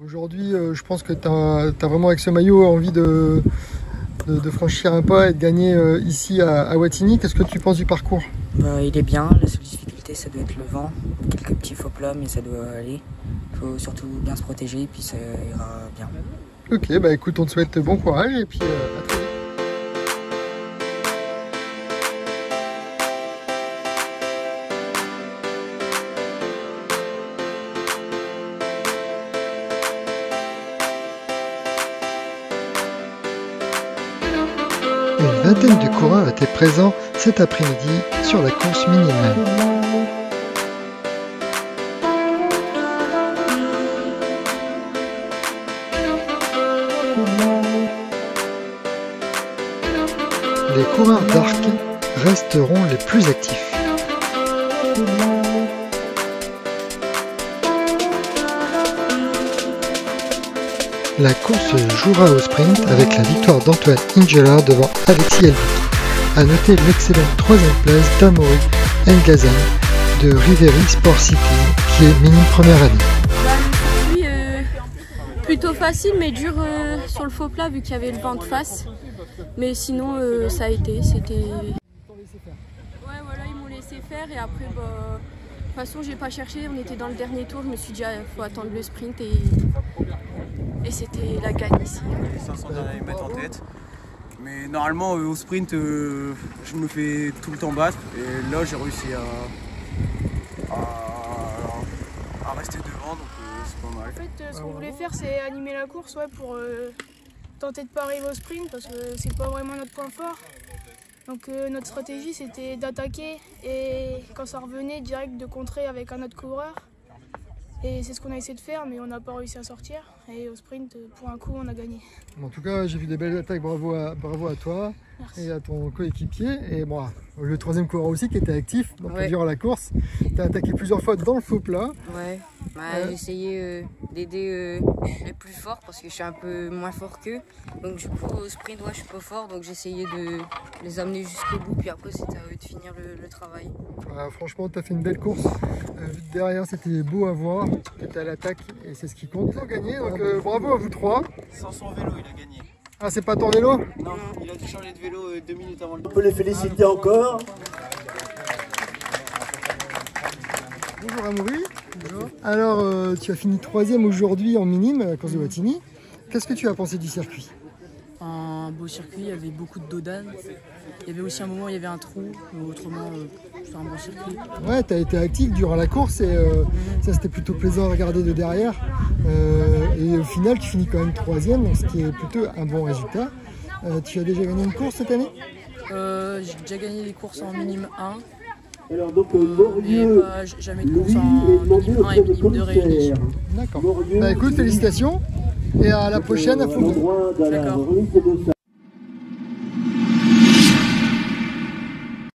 Aujourd'hui, je pense que tu as vraiment avec ce maillot envie de franchir un pas et de gagner ici à Wattignies. Qu'est-ce que tu penses du parcours? Il est bien, la seule difficulté ça doit être le vent, quelques petits faux plats mais ça doit aller. Il faut surtout bien se protéger et puis ça ira bien. Ok, bah écoute, on te souhaite bon courage et puis à très vite. Une vingtaine de coureurs étaient présents cet après-midi sur la course minimale. Les coureurs d'arc resteront les plus actifs. La course se jouera au sprint avec la victoire d'Antoine Ingela devant Alexis Elvik. A noter l'excellente troisième place d'Amaury Ngazan de Riveri Sport City qui est minime première année. Le circuit plutôt facile mais dur sur le faux plat vu qu'il y avait le vent de face. Mais sinon ça a été, c'était... Ouais voilà, ils m'ont laissé faire et après de toute façon j'ai pas cherché, on était dans le dernier tour, je me suis dit il faut attendre le sprint et c'était la gagne ici. Les 500 derniers mètres en tête. Mais normalement au sprint je me fais tout le temps battre et là j'ai réussi à rester devant donc c'est pas mal. En fait ce qu'on voulait faire c'est animer la course pour tenter de pas arriver au sprint parce que c'est pas vraiment notre point fort. Donc notre stratégie c'était d'attaquer et quand ça revenait direct de contrer avec un autre coureur. Et c'est ce qu'on a essayé de faire, mais on n'a pas réussi à sortir. Et au sprint, pour un coup, on a gagné. En tout cas, j'ai vu des belles attaques, bravo à toi. Merci. Et à ton coéquipier. Et moi, le troisième coureur aussi qui était actif donc, durant la course. Tu as attaqué plusieurs fois dans le faux plat. Ouais, j'ai essayé d'aider les plus forts parce que je suis un peu moins fort qu'eux. Donc du coup, au sprint, je suis pas fort, donc j'ai essayé de les amener jusqu'au bout. Puis après, c'était à eux de finir le travail. Franchement, tu as fait une belle course. Derrière, c'était beau à voir. Tu étais à l'attaque et c'est ce qui compte. Ils ont gagné, donc bravo à vous trois. Sans son vélo, il a gagné. Ah, c'est pas ton vélo? Non, il a dû changer de vélo 2 minutes avant le... On peut les féliciter encore. Bonjour Amaury. Bonjour. Alors, tu as fini 3e aujourd'hui en minime à la course de Wattignies. Qu'est-ce que tu as pensé du circuit? Un beau circuit, il y avait beaucoup de dodane. Il y avait aussi un moment où il y avait un trou, mais autrement, c'était un bon circuit. Ouais, tu as été actif durant la course et ça c'était plutôt plaisant à regarder de derrière. Et au final, tu finis quand même 3e, donc ce qui est plutôt un bon résultat. Tu as déjà gagné une course cette année? J'ai déjà gagné des courses en minime 1. Alors donc, et pas jamais de course en minime 1 et minime 2 réunis. D'accord. Bah écoute, félicitations et à la prochaine à Foucault. D'accord.